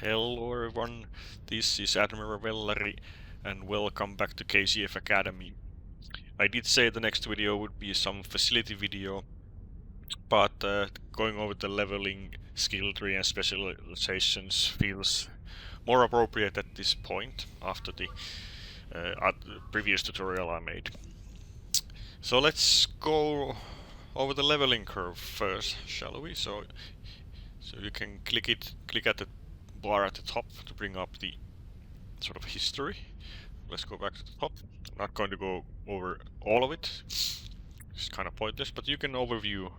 Hello everyone, this is Admiral Vellari and welcome back to KCF Academy. I did say the next video would be some facility video, but going over the leveling, skill tree and specializations feels more appropriate at this point after the previous tutorial I made. So let's go over the leveling curve first, shall we? So you can click at the bar at the top to bring up the sort of history. Let's go back to the top. I'm not going to go over all of it. It's kind of pointless, but you can overview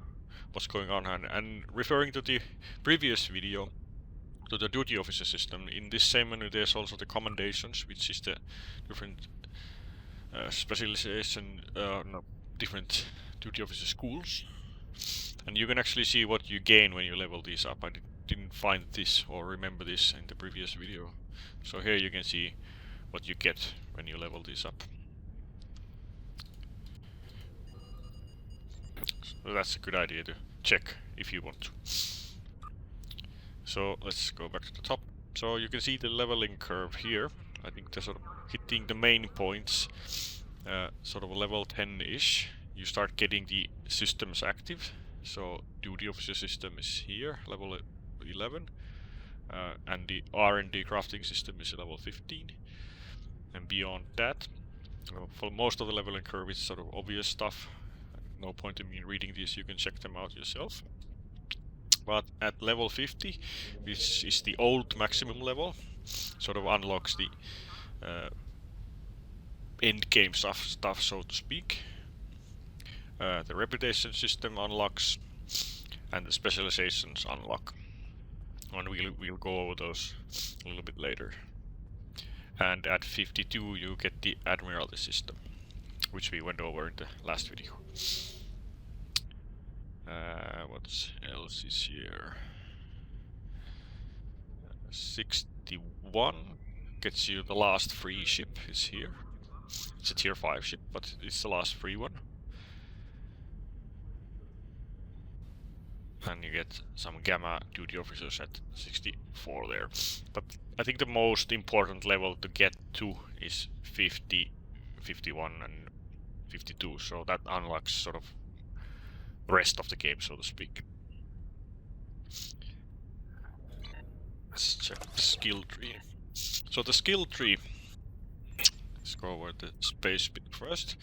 what's going on. And referring to the previous video, to the duty officer system, in this same menu there's also the commendations, which is the different different duty officer schools. And you can actually see what you gain when you level these up. I didn't find this or remember this in the previous video. So here you can see what you get when you level these up. So that's a good idea to check if you want to. So let's go back to the top. So you can see the leveling curve here. I think they're sort of hitting the main points, sort of level 10-ish. You start getting the systems active. So duty officer system is here, level 11, and the R&D crafting system is level 15. And beyond that, for most of the leveling curve is sort of obvious stuff. No point in me reading these, you can check them out yourself. But at level 50, which is the old maximum level, sort of unlocks the end game stuff, so to speak. The reputation system unlocks, and the specializations unlock. And we'll go over those a little bit later. And at 52 you get the Admiralty system, which we went over in the last video. What else is here? 61 gets you the last free ship, is here. It's a tier 5 ship, but it's the last free one. And you get some Gamma duty officers at 64 there. But I think the most important level to get to is 50, 51 and 52, so that unlocks sort of the rest of the game, so to speak. Let's check the skill tree. So the skill tree, let's go over the space bit first.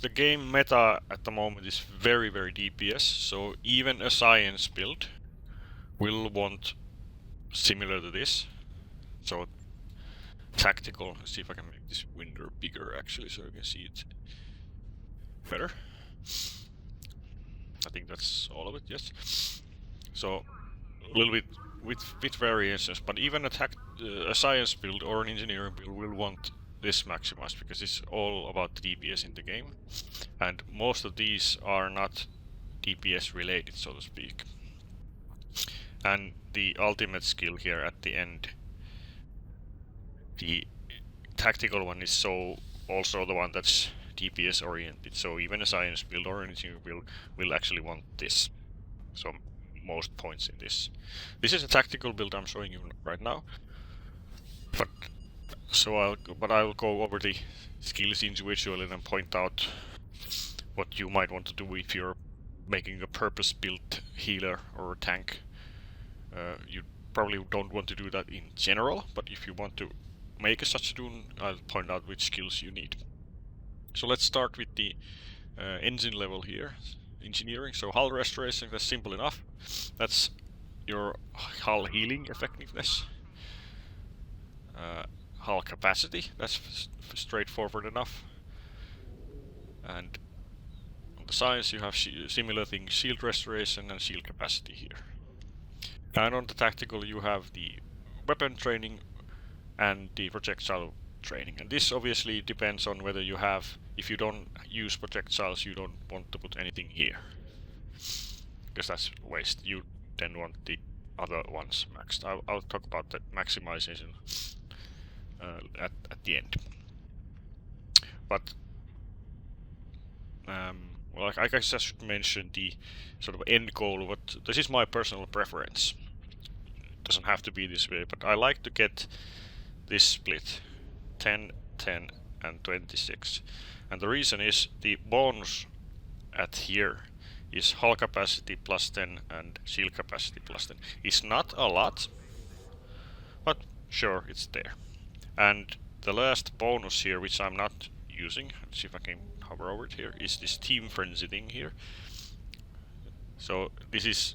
The game meta at the moment is very DPS, so even a science build will want similar to this. So tactical, let's see if I can make this window bigger actually so you can see it better. I think that's all of it, yes. So a little bit with variations, but even a science build or an engineering build will want this maximized, because it's all about DPS in the game, and most of these are not DPS related, so to speak. And the ultimate skill here at the end, the tactical one, is so also the one that's DPS oriented, so even a science build or anything will actually want this. So most points in this. This is a tactical build I'm showing you right now, but I'll go over the skills individually and point out what you might want to do if you're making a purpose-built healer or a tank. You probably don't want to do that in general, but if you want to make such a rune, I'll point out which skills you need. So let's start with the engine level here, engineering. So hull restoration, that's simple enough. That's your hull healing effectiveness. Hull capacity, that's straightforward enough. And on the science you have similar things, shield restoration and shield capacity here. And on the tactical you have the weapon training and the projectile training. And this obviously depends on whether you have, if you don't use projectiles you don't want to put anything here, because that's waste. You then want the other ones maxed. I'll talk about that maximization at the end. But well, I guess I should mention the sort of end goal. What this is my personal preference. It doesn't have to be this way, but I like to get this split 10, 10, and 26. And the reason is the bonus at here is hull capacity plus 10 and shield capacity plus 10. It's not a lot, but sure, it's there. And the last bonus here, which I'm not using, let's see if I can hover over it here, is this team frenzy thing here. So this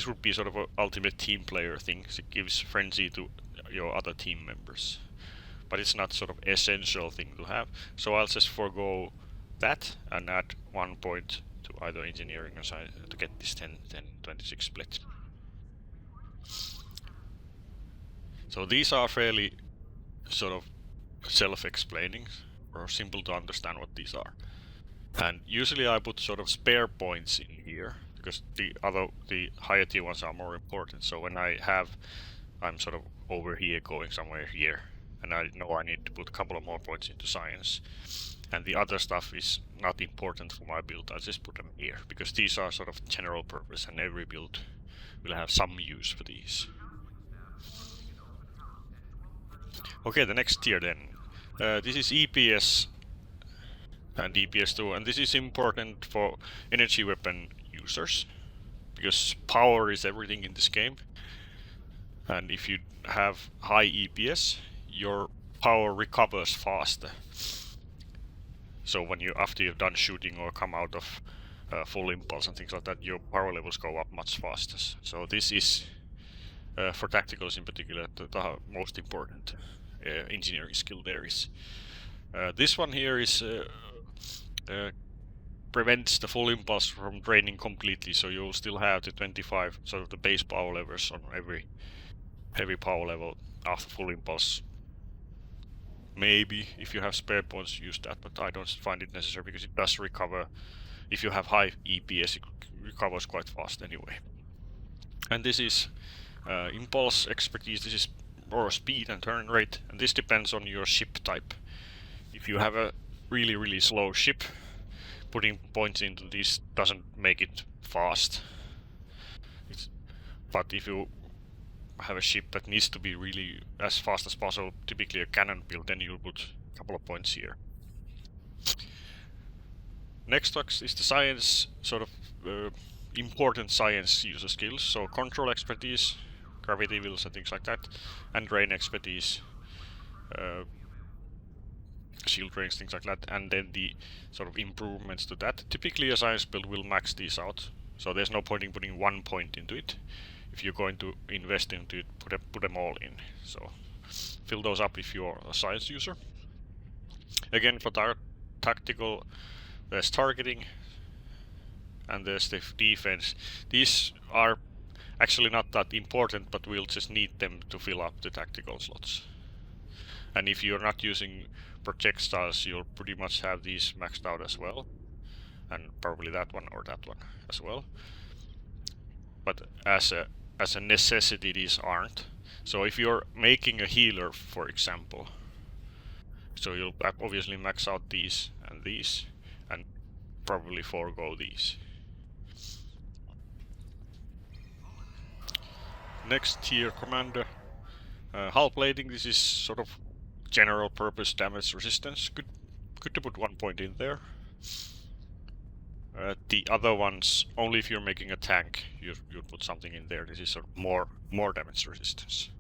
would be sort of an ultimate team player thing. So it gives frenzy to your other team members, but it's not sort of essential thing to have. So I'll just forego that and add 1 point to either engineering or science to get this 10, 10, 26 split. So these are fairly sort of self-explaining or simple to understand what these are. And usually I put sort of spare points in here because the higher tier ones are more important. So when I'm sort of over here going somewhere here, and I know I need to put a couple of more points into science, and the other stuff is not important for my build, I just put them here because these are sort of general purpose, and every build will have some use for these. Okay, the next tier then. This is EPS and EPS2, and this is important for energy weapon users because power is everything in this game. And if you have high EPS, your power recovers faster. So when after you've done shooting or come out of full impulse and things like that, your power levels go up much faster. So this is for tacticals in particular the most important engineering skill there is. This one here is prevents the full impulse from draining completely, so you'll still have the 25 sort of the base power levels on every heavy power level after full impulse. Maybe if you have spare points, use that, but I don't find it necessary because it does recover. If you have high EPS, it recovers quite fast anyway. And this is impulse expertise. This is more speed and turn rate, and this depends on your ship type. If you have a really slow ship, putting points into this doesn't make it fast. But if you have a ship that needs to be really as fast as possible, typically a cannon build, then you'll put a couple of points here. Next is the science, sort of important science user skills, so control expertise, gravity wheels and things like that, and drain expertise, shield drains, things like that, and then the sort of improvements to that. Typically a science build will max these out, so there's no point in putting 1 point into it. If you're going to invest into it, put them all in. So fill those up if you're a science user. Again, for tactical, there's targeting and there's the defense. These are actually not that important, but we'll just need them to fill up the tactical slots. And if you're not using projectiles, you'll pretty much have these maxed out as well, and probably that one or that one as well. But as a necessity, these aren't. So if you're making a healer, for example, so you'll obviously max out these, and probably forego these. Next tier, commander. Hull plating. This is sort of general purpose damage resistance. Good to put 1 point in there. The other ones, only if you're making a tank, you'd put something in there. This is sort of more damage resistance.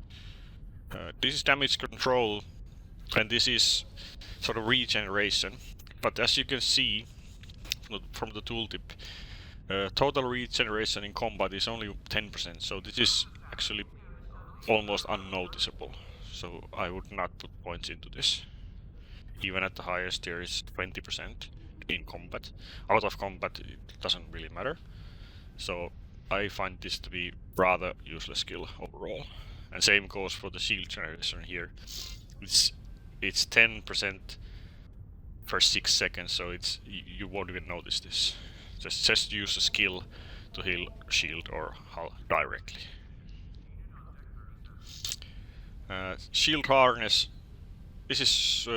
This is damage control, and this is sort of regeneration. But as you can see from the tooltip, total regeneration in combat is only 10%. So this is actually almost unnoticeable. So I would not put points into this. Even at the highest tier is 20% in combat. Out of combat it doesn't really matter. So I find this to be rather useless skill overall. And same goes for the shield generation here. It's 10% for 6 seconds, so you won't even notice this. Just use a skill to heal shield or hull directly. Shield harness. This is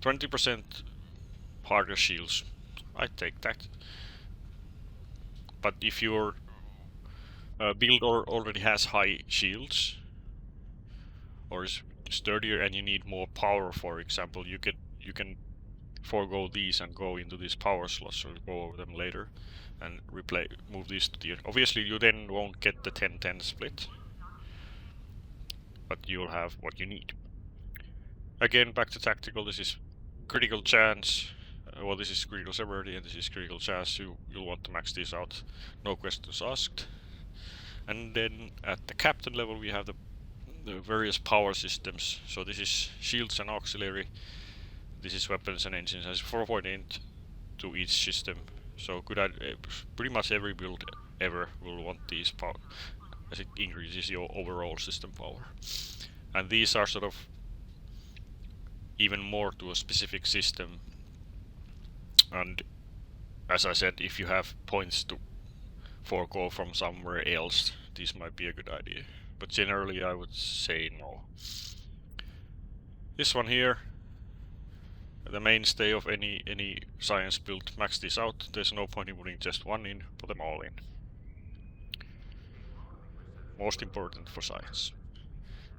20% harder shields. I'd take that. But if your build already has high shields or is sturdier and you need more power, for example, you can forego these and go into these power slots. We'll go over them later and move these to the. Obviously, you then won't get the 10-10 split, but you'll have what you need. Again, back to tactical. This is critical chance. Well, this is critical severity and this is critical chance. You'll want to max these out. No questions asked. And then at the captain level, we have the various power systems. So this is shields and auxiliary. This is weapons and engines. Has 4.8 to each system. So pretty much every build ever will want these power, as it increases your overall system power. And these are sort of even more to a specific system. And as I said, if you have points to forego from somewhere else, this might be a good idea. But generally I would say no. This one here, the mainstay of any science build, max this out. There's no point in putting just one in, put them all in. Most important for science.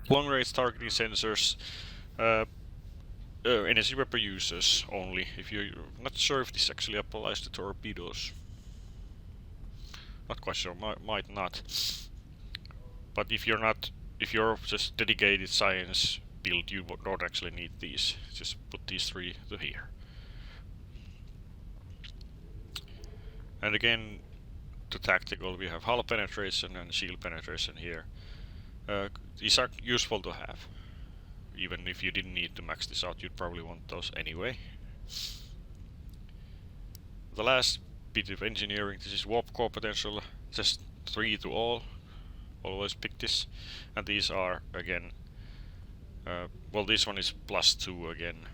Long range targeting sensors, energy weapon users only. If you're not sure if this actually applies to torpedoes. Not quite sure, might not. But if you're just dedicated science build, you don't actually need these. Just put these three to here. And again, to tactical, we have hull penetration and shield penetration here. These are useful to have. Even if you didn't need to max this out, you'd probably want those anyway. The last bit of engineering, this is warp core potential, just 3 to all. Always pick this. And these are again, well, this one is +2 again.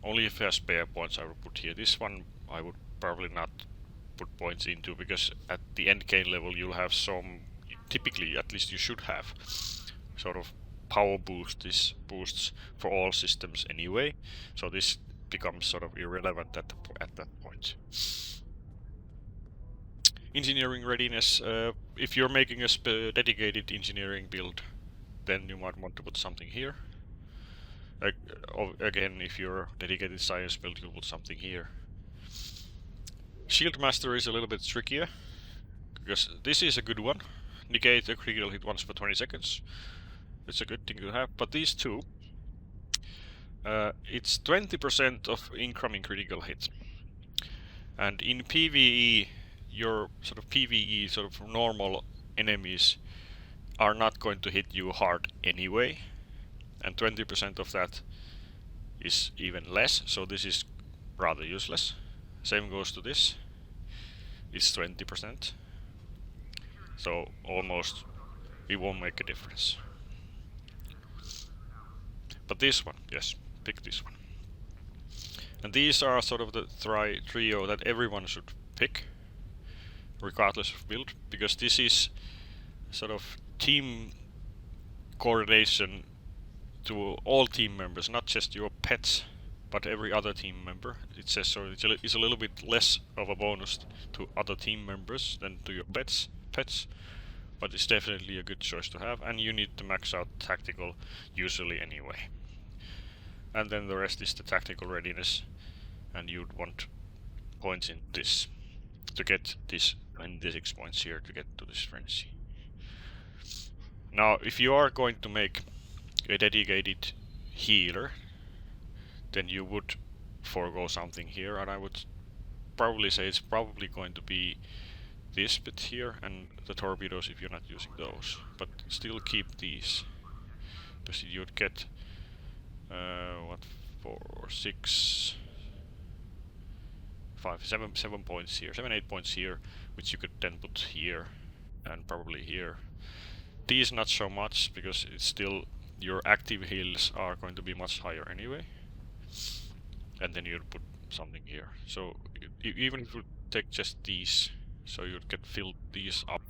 Only if you have spare points I would put here. This one I would probably not put points into, because at the end game level you'll have some, typically at least you should have, sort of power boosts for all systems anyway, so this becomes sort of irrelevant at that point. Engineering readiness, if you're making a dedicated engineering build, then you might want to put something here. Again, if you're dedicated science build, you'll put something here. Shield master is a little bit trickier, because this is a good one. Negate a critical hit once per 20 seconds. It's a good thing to have, but these two, it's 20% of incoming critical hit. And in PvE, your sort of PvE, sort of normal enemies are not going to hit you hard anyway. And 20% of that is even less, so this is rather useless. Same goes to this. It's 20%. So almost it won't make a difference. But this one, yes, pick this one. And these are sort of the trio that everyone should pick, regardless of build, because this is sort of team coordination to all team members, not just your pets, but every other team member. It says so. It's a little bit less of a bonus to other team members than to your pets, but it's definitely a good choice to have, and you need to max out tactical usually anyway. And then the rest is the tactical readiness, and you'd want points in this to get this 26 points here to get to this frenzy. Now, if you are going to make a dedicated healer, then you would forego something here, and I would probably say it's probably going to be this bit here and the torpedoes if you're not using those, but still keep these, because you'd get 7 points here, 7-8 points here, which you could then put here and probably here. These not so much, because it's still your active heals are going to be much higher anyway, and then you'd put something here. So even if you take just these, so you'd get filled these up.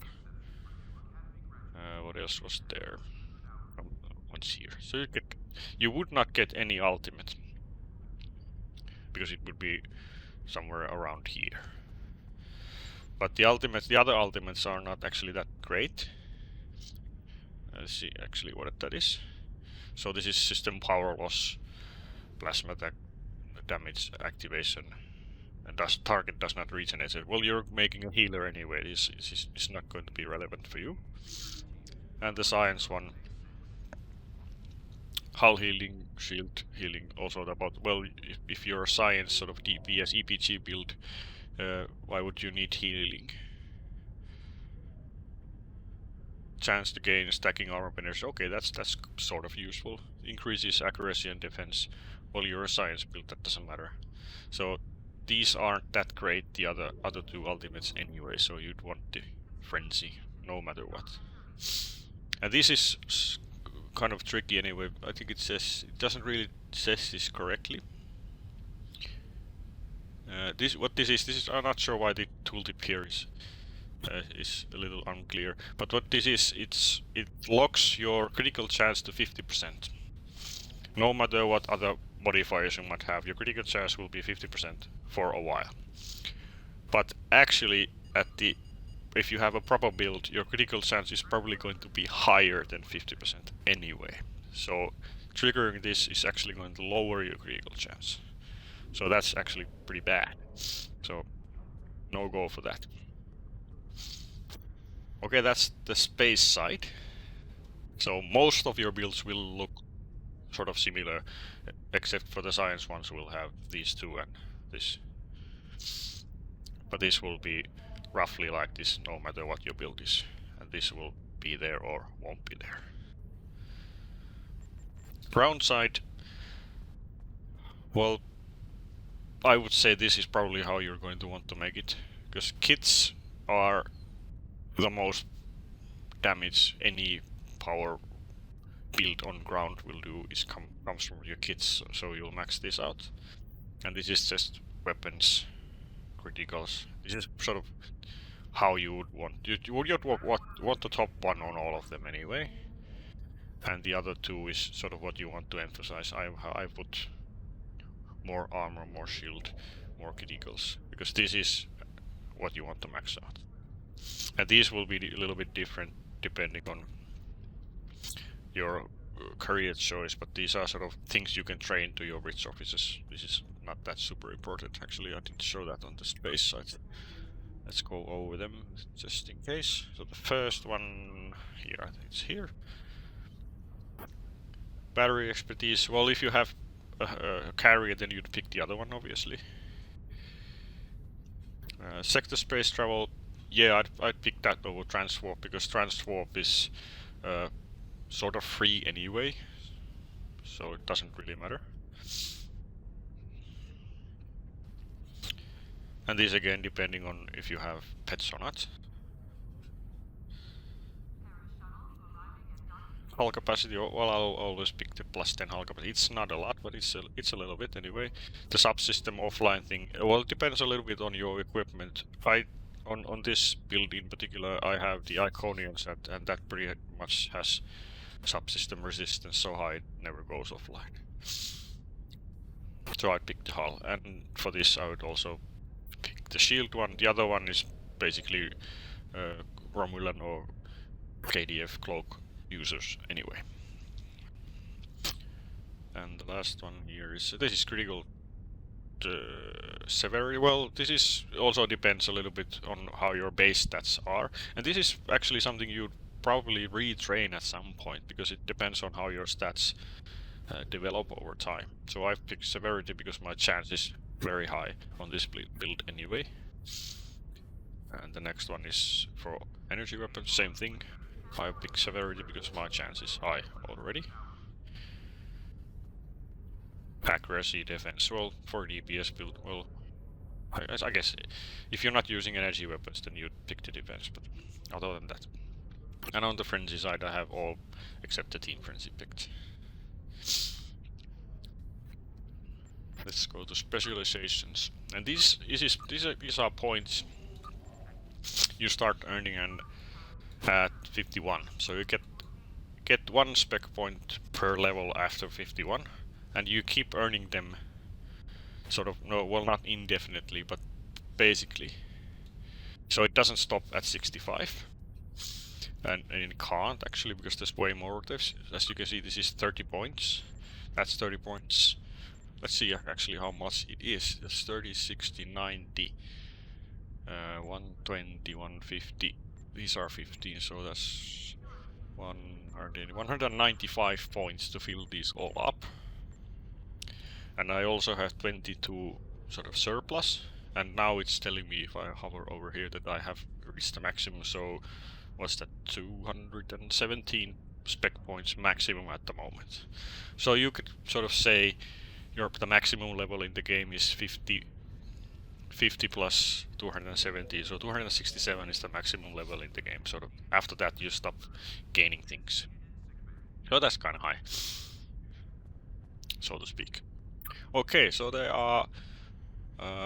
What else was there? Once here, so you would not get any ultimate, because it would be somewhere around here. But the other ultimates are not actually that great. Let's see actually what that is. So this is system power loss, plasma damage activation, and target does not regenerate. Well, you're making a healer anyway. This is not going to be relevant for you. And the science one, hull healing, shield healing, also about, well, if you're a science sort of DPS EPG build, why would you need healing? Chance to gain stacking armor penetration. Okay, that's sort of useful. Increases accuracy and defense. Well, you're a science build, that doesn't matter. So these aren't that great, the other two ultimates anyway, so you'd want the frenzy no matter what. And this is kind of tricky anyway. I think it doesn't really says this correctly. What this is, I'm not sure why the tooltip here is a little unclear. But what this is, it locks your critical chance to 50%. No matter what other modifiers you might have, your critical chance will be 50% for a while. But actually, if you have a proper build, your critical chance is probably going to be higher than 50% anyway. So triggering this is actually going to lower your critical chance. So that's actually pretty bad. So no go for that. Okay, that's the space side. So most of your builds will look sort of similar, except for the science ones will have these two and this. But this will be roughly like this no matter what your build is. And this will be there or won't be there. Ground side, well, I would say this is probably how you're going to want to make it, because kits are the most damage any power build on ground will do comes from your kits, so you'll max this out. And this is just weapons, criticals. This is sort of how you would want. You would want the top one on all of them anyway, and the other two is sort of what you want to emphasize. I put more armor, more shield, more criticals, because this is what you want to max out. And these will be a little bit different depending on your career choice, but these are sort of things you can train to your rich officers. This is not that super important, actually. I didn't show that on the space side. Let's go over them just in case. So the first one here, I think it's here. Battery expertise. Well, if you have a carrier, then you'd pick the other one, obviously. Sector space travel. Yeah, I'd pick that over transwarp, because transwarp is sort of free anyway, so it doesn't really matter. And this again depending on if you have pets or not. Hull capacity, well, I'll always pick the +10 hull capacity. It's not a lot, but it's a little bit anyway. The subsystem offline thing, well, it depends a little bit on your equipment. On this build in particular, I have the Iconians, and that pretty much has subsystem resistance so high it never goes offline. So I'd pick the hull, and for this I would also pick the shield one. The other one is basically Romulan or KDF cloak users anyway. And the last one here is, this is critical severity. Well, this is also depends a little bit on how your base stats are, and this is actually something you'd probably retrain at some point, because it depends on how your stats develop over time. So I've picked severity because my chance is very high on this build anyway. And the next one is for energy weapons, same thing. I picked severity because my chance is high already. Accuracy, defense, well, for DPS build, well, I guess if you're not using energy weapons, then you'd pick the defense, but other than that. And on the frenzy side, I have all except the team frenzy picked. Let's go to specializations, and these are points you start earning at 51. So you get 1 spec point per level after 51. And you keep earning them sort of, no, well, not indefinitely, but basically. So it doesn't stop at 65. And it can't actually, because there's way more of this. As you can see, this is 30 points. That's 30 points. Let's see actually how much it is. It's 30, 60, 90, 120, 150. These are 15, so that's 195 points to fill these all up. And I also have 22 sort of surplus. And now it's telling me if I hover over here that I have reached the maximum. So what's that? 217 spec points maximum at the moment. So you could sort of say the maximum level in the game is 50 plus 270, so 267 is the maximum level in the game. Sort of after that you stop gaining things. So that's kind of high, so to speak. Okay, so there are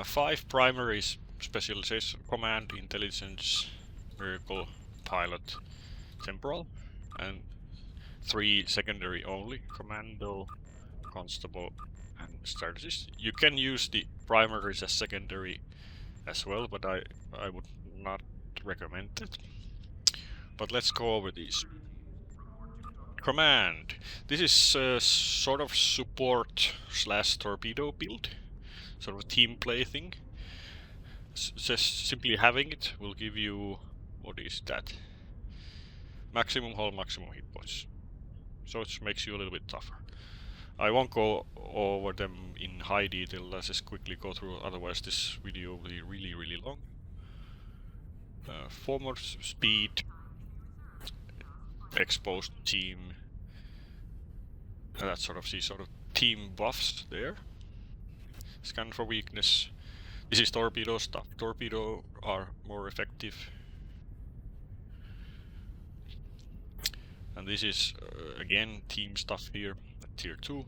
5 primary specialization: command, intelligence, miracle, pilot, temporal, and 3 secondary only: commando, constable, and strategist. You can use the primaries as secondary as well, but I would not recommend it. But let's go over these. Command. This is a sort of support / torpedo build, sort of a team play thing. Just simply having it will give you, what is that? Maximum hull, maximum hit points. So it makes you a little bit tougher. I won't go over them in high detail, let's just quickly go through, otherwise this video will be really, really long. Forward speed, exposed team, and that sort of team buffs there. Scan for weakness. This is torpedo stuff. Torpedo are more effective. And this is again team stuff here at tier 2.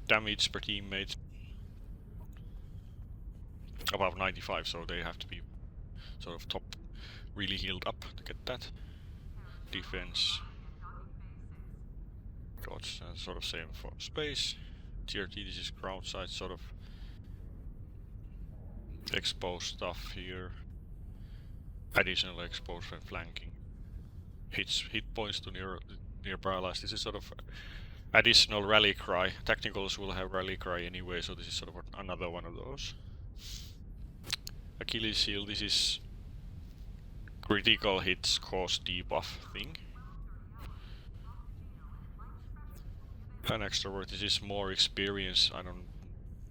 Damage per teammate above 95, so they have to be sort of top, really healed up to get that. Defense. Gods, and sort of same for space. Tier T, this is ground side, sort of exposed stuff here. Additional exposed when flanking. Hit points to near paralyzed. This is sort of additional rally cry. Technicals will have rally cry anyway, so this is sort of another one of those. Achilles heel, this is critical hits cause debuff thing. An extrovert, this is more experience. I don't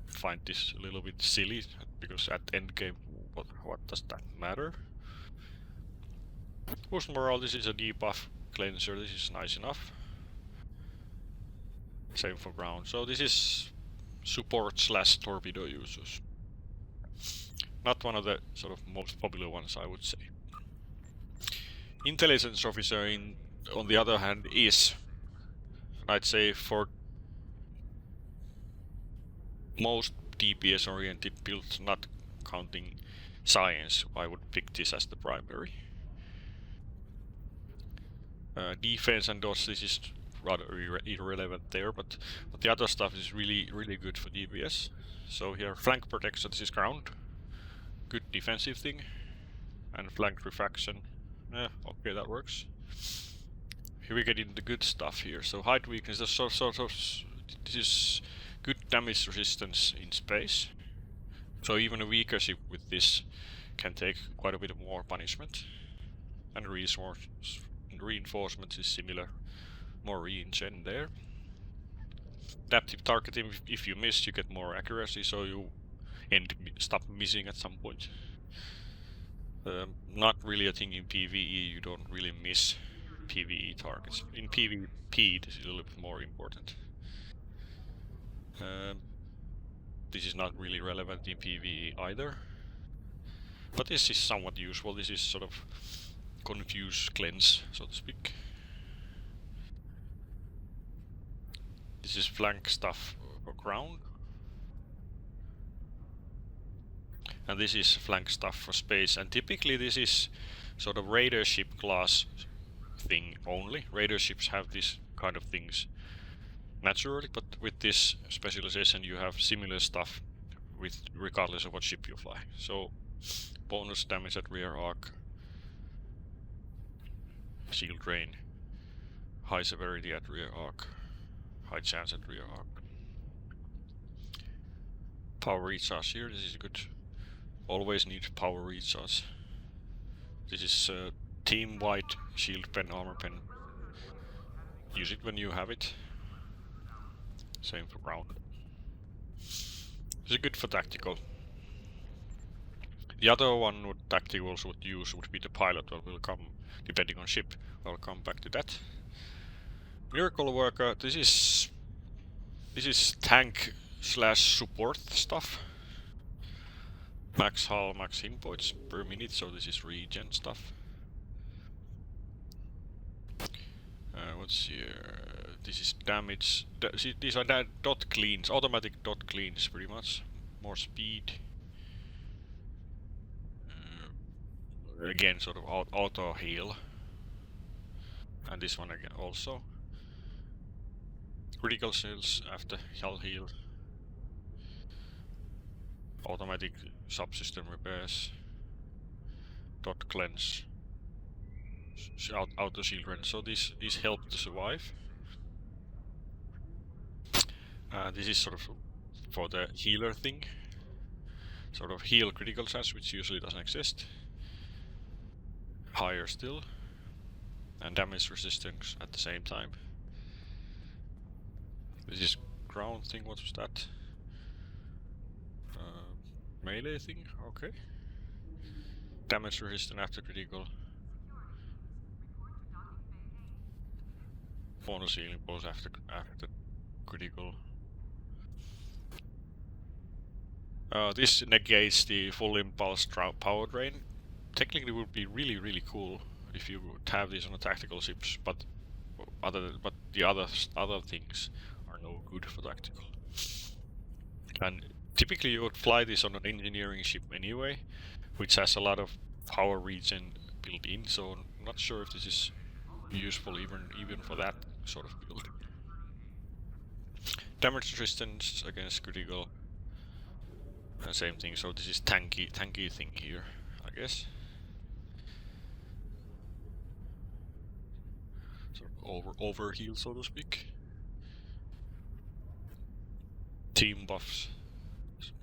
find this a little bit silly, because at endgame, what does that matter? Boost morale, this is a debuff cleanser, this is nice enough. Same for ground, so this is support / torpedo users. Not one of the sort of most popular ones, I would say. Intelligence officer, on the other hand, is, I'd say, for most DPS oriented builds, not counting science, I would pick this as the primary. Defense and dodge, this is rather irrelevant there, but the other stuff is really, really good for DPS. So here, flank protection, this is ground. Good defensive thing. And flank refraction. Okay, that works. Here we get into the good stuff here. So height weakness, this is good damage resistance in space. So even a weaker ship with this can take quite a bit more punishment. And reinforcements is similar, more regen there. Adaptive targeting, if you miss you get more accuracy, so you stop missing at some point. Not really a thing in PvE, you don't really miss PvE targets. In PvP this is a little bit more important. This is not really relevant in PvE either. But this is somewhat useful, this is sort of confuse cleanse, so to speak. This is flank stuff for ground. And this is flank stuff for space, and typically this is sort of raider ship class thing only. Raider ships have this kind of things. naturally, but with this specialization you have similar stuff with regardless of what ship you fly. So bonus damage at rear arc, shield rain, high severity at rear arc, high chance at rear arc. Power recharge here, this is good. Always need power recharge. This is team wide shield pen, armor pen. Use it when you have it. Same for ground. This is good for tactical. The other one what tacticals would use would be the pilot, well, will come depending on ship. I'll come back to that. Miracle Worker, this is tank slash support stuff. Max hull, max hit points per minute, so this is regen stuff. What's here? This is damage. These are dot cleans, automatic dot cleans, pretty much. More speed. Again, sort of auto heal. And this one again also. Critical sales after hull heal. Automatic subsystem repairs. Dot cleanse. Auto shield rend. So these help to survive. This is sort of for the healer thing. Sort of heal critical chance, which usually doesn't exist. Higher still. And damage resistance at the same time. This is ground thing, what was that? Melee thing, okay. Damage resistant after critical. Bonus healing both after critical. This negates the full impulse power drain. Technically, it would be really cool if you would have this on the tactical ships, but the other things are no good for tactical. And typically, you would fly this on an engineering ship anyway, which has a lot of power regen built in. So I'm not sure if this is useful even for that sort of build. Damage resistance against critical. Same thing, so this is tanky thing here, I guess. Sort of overheal, so to speak. Team buffs,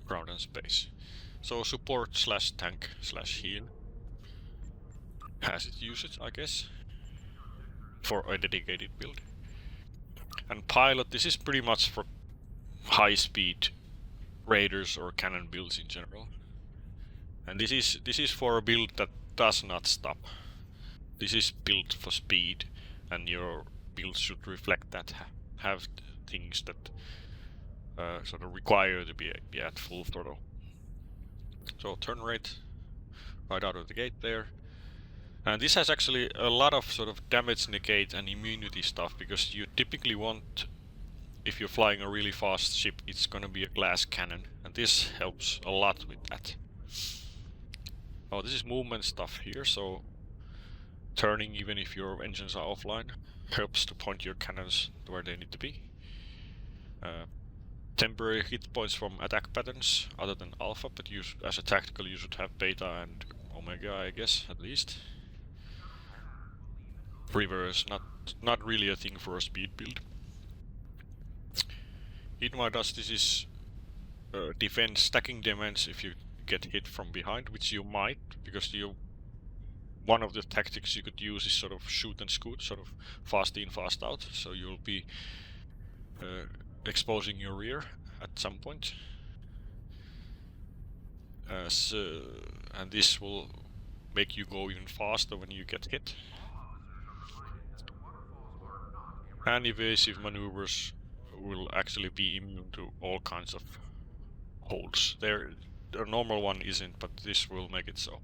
ground and space. So support slash tank slash heal. Has its usage, I guess, for a dedicated build. And pilot, this is pretty much for high speed raiders or cannon builds in general. And this is for a build that does not stop. This is built for speed, and your build should reflect that. Have things that sort of require to be at full throttle. So turn rate right out of the gate there. And this has actually a lot of sort of damage negate and immunity stuff, because you typically want, if you're flying a really fast ship, it's gonna be a glass cannon, and this helps a lot with that. Oh, this is movement stuff here, so turning even if your engines are offline helps to point your cannons to where they need to be. Temporary hit points from attack patterns other than alpha, but as a tactical you should have beta and omega, I guess, at least. Reverse, not really a thing for a speed build. Invadas, this is defense, stacking damage if you get hit from behind, which you might, because one of the tactics you could use is sort of shoot and scoot, sort of fast in, fast out, so you'll be exposing your rear at some point. And this will make you go even faster when you get hit. And evasive maneuvers will actually be immune to all kinds of holds. The normal one isn't, but this will make it so.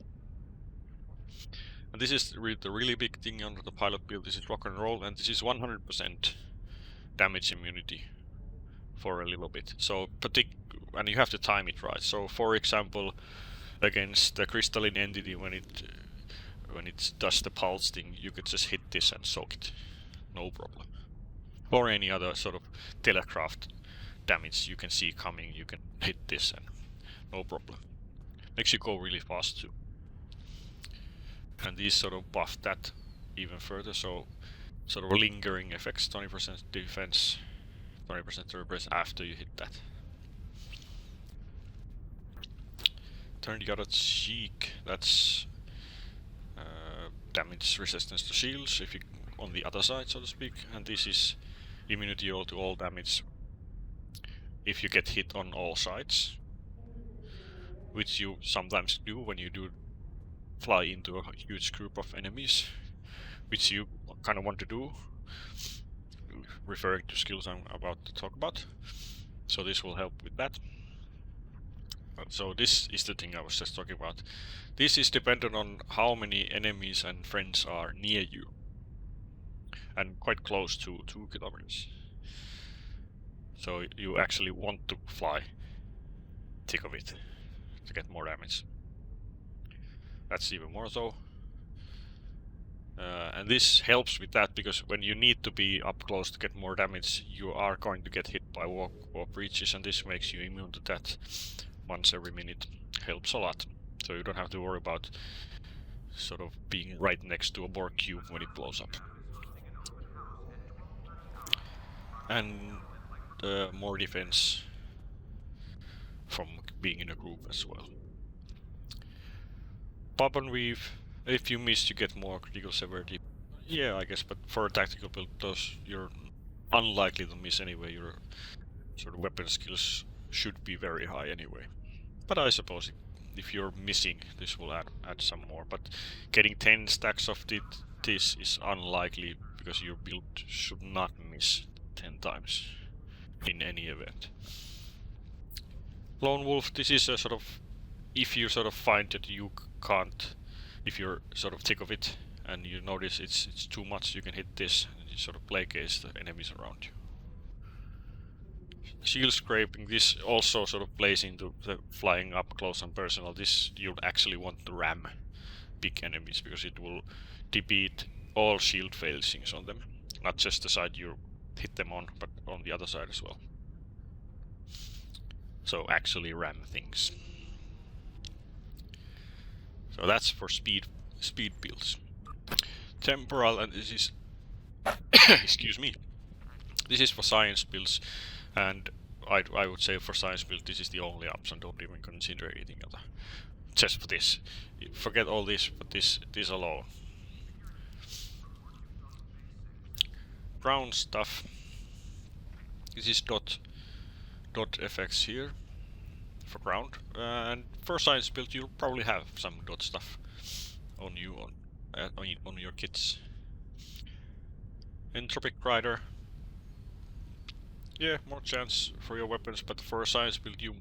And this is the really big thing under the pilot build. This is rock and roll, and this is 100% damage immunity for a little bit. So and you have to time it right. So for example, against the crystalline entity, when it does the pulse thing, you could just hit this and soak it, no problem. or any other sort of telegraphed damage you can see coming, you can hit this and no problem. Makes you go really fast too. And these sort of buff that even further, so sort of lingering effects, 20% defense, 20% repress after you hit that. Turn the other cheek, that's damage resistance to shields if you on the other side, so to speak, and this is immunity to all damage if you get hit on all sides, which you sometimes do when you do fly into a huge group of enemies, which you kind of want to do, referring to skills I'm about to talk about. So this will help with that. So this is the thing I was just talking about. This is dependent on how many enemies and friends are near you, and quite close to 2 kilometers. So you actually want to fly thick of it to get more damage. That's even more so. And this helps with that, because when you need to be up close to get more damage, you are going to get hit by warp breaches, and this makes you immune to that once every minute. Helps a lot, so you don't have to worry about sort of being right next to a Borg cube when it blows up. And more defense from being in a group as well. Pop and weave, if you miss you get more critical severity. Yeah, I guess, but for a tactical build, you're unlikely to miss anyway. Your sort of weapon skills should be very high anyway. But I suppose if you're missing, this will add some more. But getting 10 stacks of this is unlikely, because your build should not miss 10 times in any event. Lone Wolf, this is a sort of, if you sort of find that you can't, if you're sort of thick of it and you notice it's too much, you can hit this and you sort of placate the enemies around you. Shield scraping, this also sort of plays into the flying up close and personal. This you'll actually want to ram big enemies, because it will defeat all shield failings on them. Not just the side you hit them on, but on the other side as well. So actually ram things. So that's for speed builds. Temporal, and this is excuse me. This is for science builds, and I would say for science build this is the only option. Don't even consider anything other. Just for this. Forget all this, but this alone. Ground stuff. This is dot effects here for ground, and for science build you'll probably have some dot stuff on you on your kits. Entropic Rider. Yeah, more chance for your weapons, but for a science build you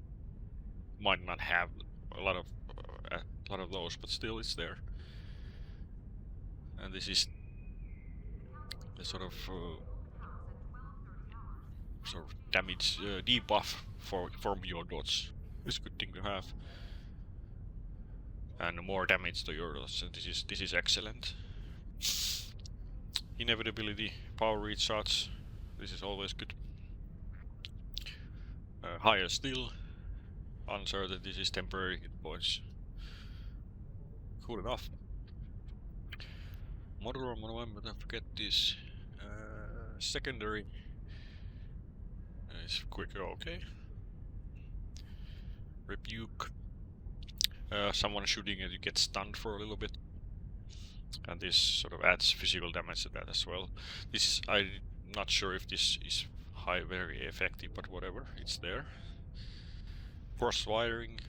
might not have a lot of those, but still it's there. And this is the sort of damage debuff from your dots. It's a good thing to have. And more damage to your dots, and this is excellent. Inevitability, power recharge, this is always good. Higher still, uncertain, this is temporary hit points. Cool enough. Modular monument, I forget this. Secondary is quicker, okay. Rebuke. Someone shooting and you get stunned for a little bit. And this sort of adds physical damage to that as well. This, I'm not sure if this is very effective, but whatever, it's there. Cross wiring.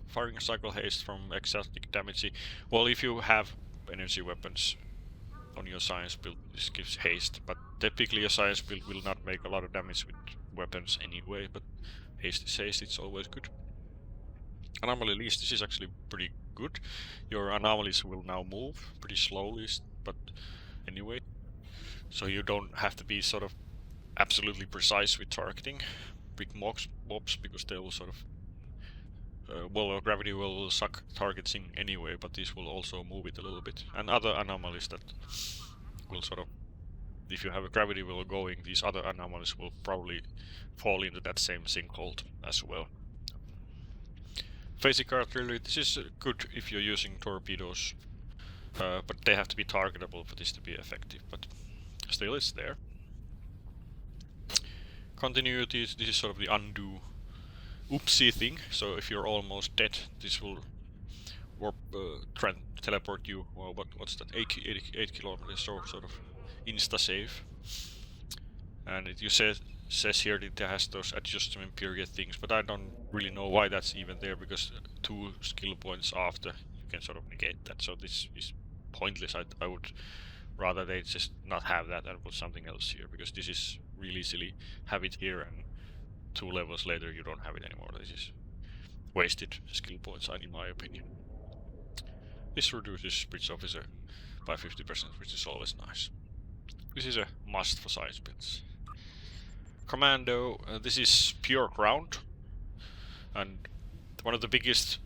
Firing cycle haste from exotic damage. Well, if you have energy weapons on your science build, this gives haste, but typically a science build will not make a lot of damage with weapons anyway, but haste is haste, it's always good. Anomaly least, this is actually pretty good. Your anomalies will now move pretty slowly, but anyway. So you don't have to be sort of absolutely precise with targeting big mobs, because they will sort of well, gravity will suck targets in anyway, but this will also move it a little bit. And other anomalies that will sort of if you have a gravity well going, these other anomalies will probably fall into that same sinkhole as well. Phasic artillery, this is good if you're using torpedoes, but they have to be targetable for this to be effective, but still it's there. Continuity, this is sort of the undo oopsie thing, so if you're almost dead, this will warp, teleport you, well, what's that, 8 kilometers, so sort of insta-save. And it says here that it has those adjustment period things, but I don't really know why that's even there, because 2 skill points after you can sort of negate that, so this is pointless. I would rather they just not have that and put something else here, because this is really silly. Have it here and 2 levels later you don't have it anymore. This is wasted skill points in my opinion. This reduces bridge officer by 50%, which is always nice. This is a must for science builds. Commando, this is pure ground, and one of the biggest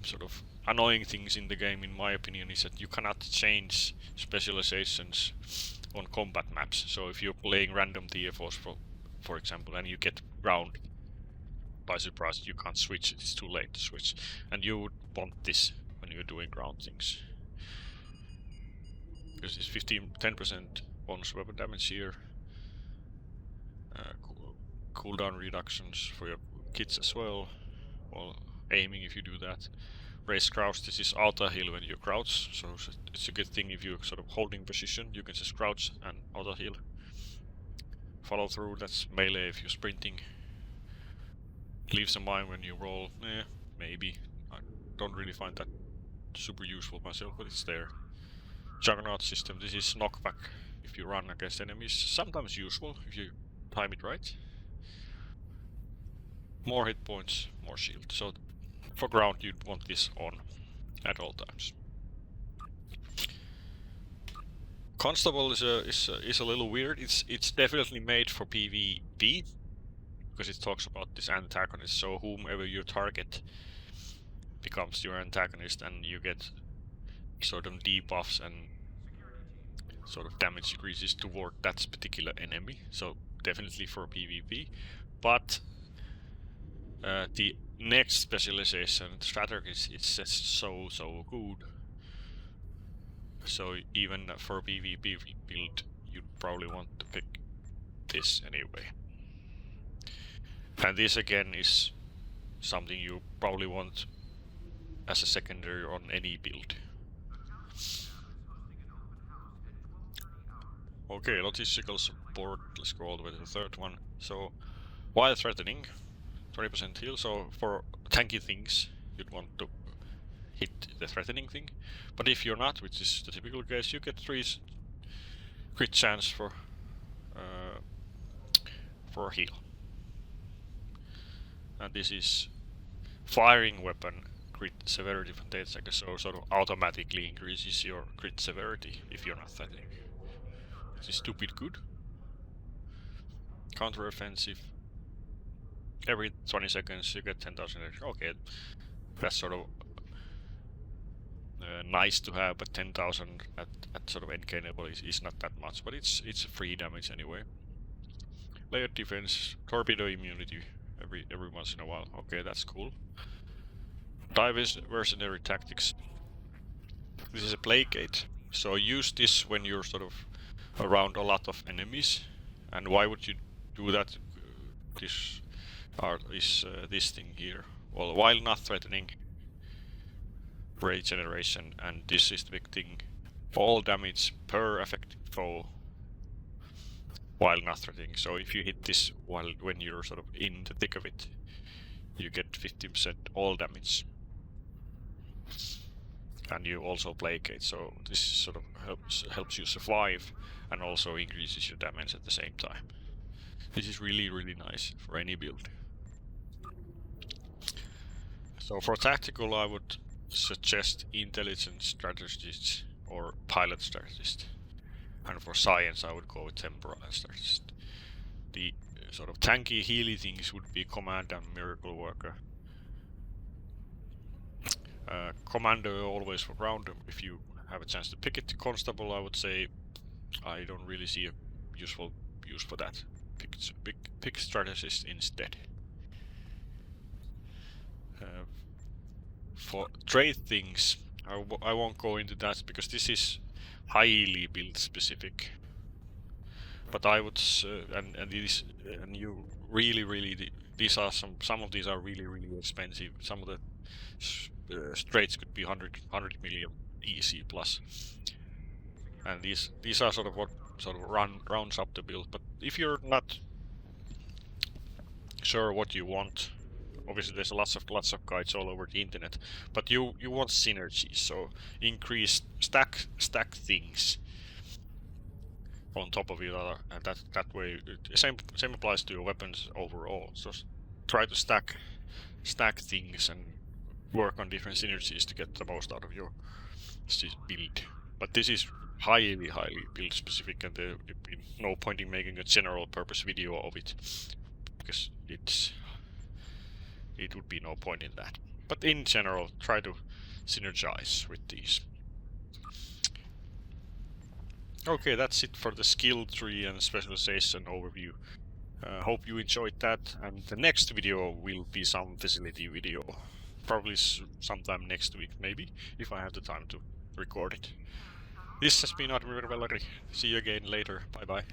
sort of annoying things in the game, in my opinion, is that you cannot change specializations on combat maps. So if you're playing random TFOs, for example, and you get ground by surprise, you can't switch. It's too late to switch, and you would want this when you're doing ground things, because it's 10% bonus weapon damage here. Cooldown reductions for your kits as well, while aiming if you do that. Raise crouch, this is auto heal when you crouch, so it's a good thing if you're sort of holding position, you can just crouch and auto heal. Follow through, that's melee if you're sprinting. Leaves a mine when you roll, maybe. I don't really find that super useful myself, but it's there. Juggernaut system, this is knockback if you run against enemies, sometimes useful if you time it right. More hit points, more shield. So for ground you'd want this on at all times. Constable is a little weird. It's definitely made for PvP, because it talks about this antagonist. So whomever you target becomes your antagonist, and you get sort of debuffs and sort of damage increases toward that particular enemy. So definitely for PvP, but the next specialization, strategy, it's just so good. So even for PvP build, you'd probably want to pick this anyway. And this again is something you probably want as a secondary on any build. Okay, logistical support, let's go all the way to the third one. So, while threatening, 20% heal, so for tanky things, you'd want to hit the threatening thing. But if you're not, which is the typical case, you get 3 crit chance for heal. And this is firing weapon crit severity from 10 seconds, so sort of automatically increases your crit severity if you're not threatening. This is stupid good. Counter offensive. Every 20 seconds you get 10,000 extra. Okay, that's sort of nice to have, but 10,000 at sort of NK level is not that much, but it's free damage anyway. Layered defense, torpedo immunity every once in a while. Okay, that's cool. Diversionary tactics. This is a placate, so use this when you're sort of around a lot of enemies. And why would you do that? This this thing here. Well, while not threatening, regeneration, and this is the big thing. All damage per effective foe while not threatening. So if you hit this when you're sort of in the thick of it, you get 50% all damage. And you also placate, so this sort of helps you survive and also increases your damage at the same time. This is really nice for any build. So for tactical, I would suggest intelligence strategist or pilot strategist, and for science I would go with temporal strategist. The sort of tanky healy things would be command and miracle worker. Commando always for ground if you have a chance to pick it. Constable, I would say I don't really see a useful use for that. Pick strategist instead. For trade things, I won't go into that because this is highly build specific. But I would and you really these are some of these are really expensive. Some of the trades could be 100 million easy plus, and these are sort of what sort of rounds up the build. But if you're not sure what you want, obviously there's lots of guides all over the internet, but you want synergy, so increase stack things on top of each other, and that way same applies to your weapons overall. So try to stack things and work on different synergies to get the most out of your build. But this is highly build specific, and there'd be no point in making a general purpose video of it because it would be no point in that. But in general, try to synergize with these. Okay, that's it for the skill tree and specialization overview. Hope you enjoyed that, and the next video will be some facility video. Probably sometime next week, maybe, if I have the time to record it. This has been Admiral Valery. See you again later. Bye bye.